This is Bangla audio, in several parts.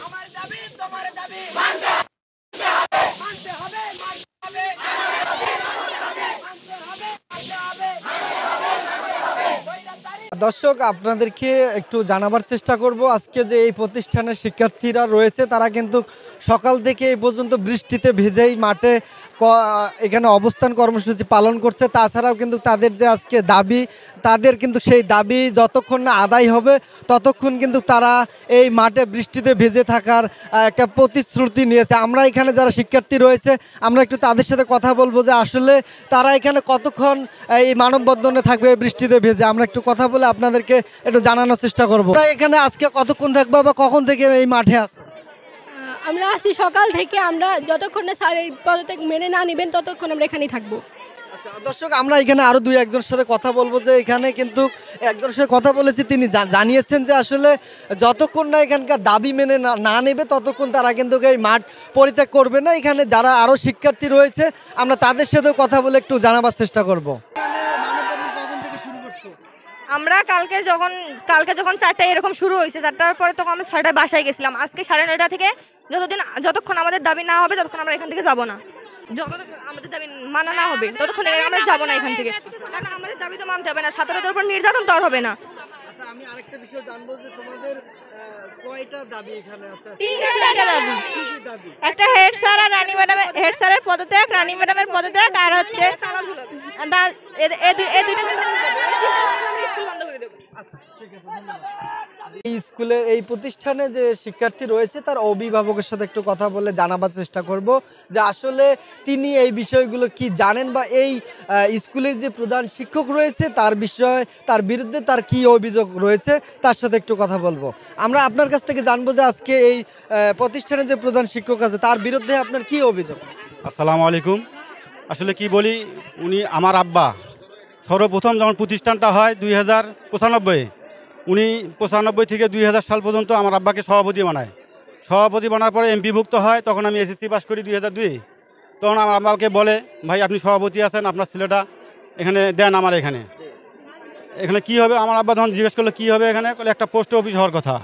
আমার দাবি তোমার দাবি মানতে হবে মানতে হবে। দর্শক, আপনাদেরকে একটু জানাবার চেষ্টা করব আজকে যে এই প্রতিষ্ঠানের শিক্ষার্থীরা রয়েছে তারা কিন্তু সকাল থেকে এই পর্যন্ত বৃষ্টিতে ভেজেই মাঠে এখানে অবস্থান কর্মসূচি পালন করছে। তাছাড়াও কিন্তু তাদের যে আজকে দাবি, তাদের কিন্তু সেই দাবি যতক্ষণ না আদায় হবে ততক্ষণ কিন্তু তারা এই মাঠে বৃষ্টিতে ভেজে থাকার একটা প্রতিশ্রুতি নিয়েছে। আমরা এখানে যারা শিক্ষার্থী রয়েছে আমরা একটু তাদের সাথে কথা বলবো যে আসলে তারা এখানে কতক্ষণ এই মানববন্ধনে থাকবে বৃষ্টিতে ভেজে। আমরা একটু কথা বলে আপনাদেরকে একটু জানানোর চেষ্টা করবো। এখানে আজকে কতক্ষণ থাকবো বা কখন থেকে এই মাঠে আসো? আমরা আসি সকাল থেকে, আমরা যতক্ষণ না স্যার এই পদত্যাগ মেনে না নেবেন ততক্ষণ আমরা এখানেই থাকবো। আচ্ছা দর্শক, আমরা এখানে আরো দুই একজনের সাথে কথা বলবো যে এখানে কিন্তু একজনের সাথে কথা বলেছি, তিনি জানিয়েছেন যে আসলে যতক্ষণ না এখানকার দাবি মেনে না নেবে ততক্ষণ তারা কিন্তু এই মাঠ পরিত্যাগ করবে না। এখানে যারা আরো শিক্ষার্থী রয়েছে আমরা তাদের সাথেও কথা বলে একটু জানাবার চেষ্টা করব। আমরা কালকে যখন 4টায় এরকম শুরু হয়েছে, 4টার পরে তখন আমরা 6টায় বাসায় গেছিলাম। আজকে 9:30 থেকে যতক্ষণ আমাদের দাবি না হবে ততক্ষণ আমরা এখান থেকে যাব না। যতক্ষণ আমাদের দাবি মানা না হবে ততক্ষণ আমরা যাব না এখান থেকে, কারণ আমাদের দাবি তো মানতে হবে না। ছাত্রদের উপর নির্যাতন তো আর হবে না। আচ্ছা, আমি আরেকটা বিষয় জানবো যে তোমাদের কয়টা দাবি এখানে আছে? তিনটা দাবি। একটা হেড স্যার আর রানী ম্যাডাম, হেড স্যারের পদত্যাগ, রানী ম্যাডামের পদত্যাগ, আর হচ্ছে এই স্কুলে এই প্রতিষ্ঠানে যে শিক্ষার্থী রয়েছে তার অভিভাবকের সাথে একটু কথা বলে জানাবার চেষ্টা করব যে আসলে তিনি এই বিষয়গুলো কি জানেন বা এই স্কুলের যে প্রধান শিক্ষক রয়েছে তার বিষয়ে, তার বিরুদ্ধে তার কি অভিযোগ রয়েছে তার সাথে একটু কথা বলবো। আমরা আপনার কাছ থেকে জানবো যে আজকে এই প্রতিষ্ঠানে যে প্রধান শিক্ষক আছে তার বিরুদ্ধে আপনার কি অভিযোগ? আসসালামু আলাইকুম। আসলে কি বলি, উনি আমার আব্বা। সর্বপ্রথম যখন প্রতিষ্ঠানটা হয় 2095, উনি 95 থেকে 2000 সাল পর্যন্ত আমার আব্বাকে সভাপতি বানায়। সভাপতি বানার পরে এমপিভুক্ত হয়, তখন আমি এসএসসি পাস করি 2002। তখন আমার আব্বাকে বলে, ভাই আপনি সভাপতি আছেন, আপনার ছেলেটা এখানে দেন আমার এখানে কি হবে। আমার আব্বা তখন জিজ্ঞেস করলো কী হবে এখানে, বলে একটা পোস্ট অফিস হওয়ার কথা।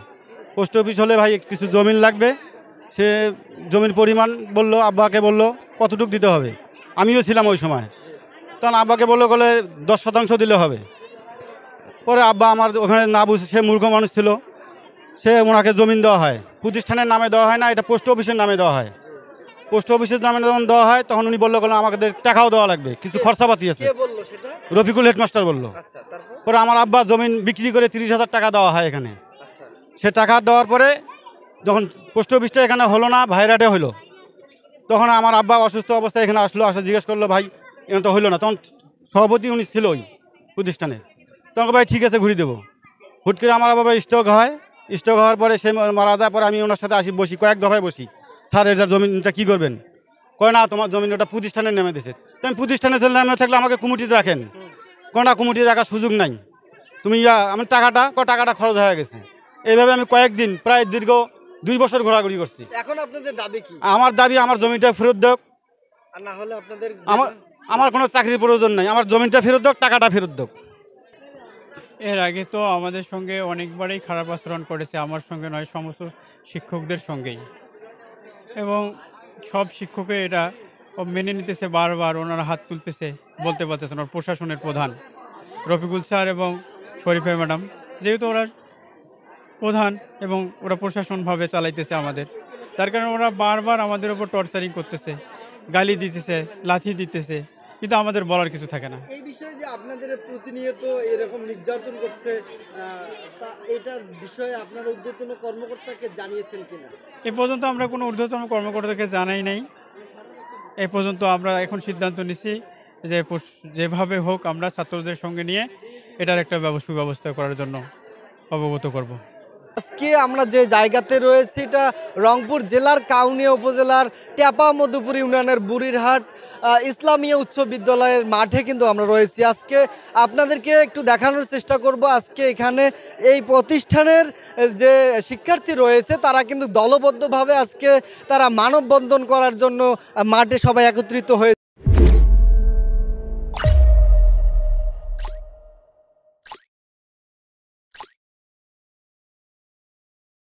পোস্ট অফিস হলে ভাই কিছু জমিন লাগবে। সে জমির পরিমাণ বললো, আব্বাকে বললো কতটুকু দিতে হবে। আমিও ছিলাম ওই সময়। তখন আব্বাকে বললো 10% দিলে হবে। পরে আব্বা আমার ওখানে না বুঝে, সে মূর্খ মানুষ ছিল, সে ওনাকে জমিন দেওয়া হয়। প্রতিষ্ঠানের নামে দেওয়া হয় না, এটা পোস্ট অফিসের নামে দেওয়া হয়। পোস্ট অফিসের নামে যখন দেওয়া হয় তখন উনি বললো আমাদের টাকাও দেওয়া লাগবে, কিছু খরচাপাতি আছে। রফিকুল হেডমাস্টার বললো। পরে আমার আব্বা জমিন বিক্রি করে 30,000 টাকা দেওয়া হয় এখানে। সে টাকা দেওয়ার পরে যখন পোস্ট অফিসটা এখানে হলো না, ভাইরাটে হলো, তখন আমার আব্বা অসুস্থ অবস্থায় এখানে আসলো। জিজ্ঞেস করলো ভাই এখানে তো হইলো না। তখন সভাপতি উনি ছিল ওই প্রতিষ্ঠানে। তখন ভাই ঠিক আছে ঘুরিয়ে দেবো। হুট করে আমার বাবা স্ট্রোক হয়। স্ট্রোক হওয়ার পরে সে মারা যাওয়ার পরে আমি ওনার সাথে বসি, কয়েক দফায় বসি, স্যার এটার জমিনটা কী করবেন? কয় না তোমার জমিন ওটা প্রতিষ্ঠানের নামে দিয়েছে। তো আমি প্রতিষ্ঠানের নামে থাকলে আমাকে কমিটিতে রাখেন। কয় না কমিটিতে রাখার সুযোগ নাই, তুমি আমি টাকাটা খরচ হয়ে গেছে। এইভাবে আমি কয়েকদিন প্রায় দীর্ঘ 2 বছর ঘোরাঘুরি করছি। এখন আপনাদের দাবি কি? আমার দাবি আমার জমিটা ফেরত দেওক, আর না হলে আপনাদের আমার কোনো চাকরির প্রয়োজন নাই, আমার জমিটা ফেরত দেওক, টাকাটা ফেরত দেওক। এর আগে তো আমাদের সঙ্গে অনেকবারই খারাপ আচরণ করেছে, আমার সঙ্গে নয়, সমস্ত শিক্ষকদের সঙ্গেই। এবং সব শিক্ষকে এটা মেনে নিতেছে, বারবার ওনারা হাত তুলতেছে, বলতে পারতেছেন। ওর প্রশাসনের প্রধান রফিকুল স্যার এবং শরীফা ম্যাডাম, যেহেতু ওরা প্রধান এবং ওরা প্রশাসনভাবে চালাইতেছে আমাদের, তার কারণে ওরা বারবার আমাদের ওপর টর্চারিং করতেছে, গালি দিতেছে, লাথি দিতেছে, কিন্তু আমাদের বলার কিছু থাকে না। এই বিষয়ে যে আপনাদের প্রতিনিয়ত এরকম নির্যাতন করছে, তা এটার বিষয়ে আপনার ঊর্ধ্বতন কর্মকর্তাকে জানিয়েছেন কিনা? এ পর্যন্ত আমরা কোনো ঊর্ধ্বতন কর্মকর্তাকে জানাই নাই। এ পর্যন্ত আমরা এখন সিদ্ধান্ত নিচ্ছি যে যেভাবে হোক আমরা ছাত্রদের সঙ্গে নিয়ে এটার একটা সুব্যবস্থা করার জন্য অবগত করব। আজকে আমরা যে জায়গাতে রয়েছি এটা রংপুর জেলার কাউনিয়া উপজেলার ট্যাপা মধুপুর ইউনিয়নের বুড়িরহাট ইসলামিয়া উচ্চ বিদ্যালয়ের মাঠে কিন্তু আমরা রয়েছি। আজকে আপনাদেরকে একটু দেখানোর চেষ্টা করব আজকে এখানে এই প্রতিষ্ঠানের যে শিক্ষার্থী রয়েছে তারা কিন্তু দলবদ্ধভাবে আজকে তারা মানববন্ধন করার জন্য মাঠে সবাই একত্রিত হয়ে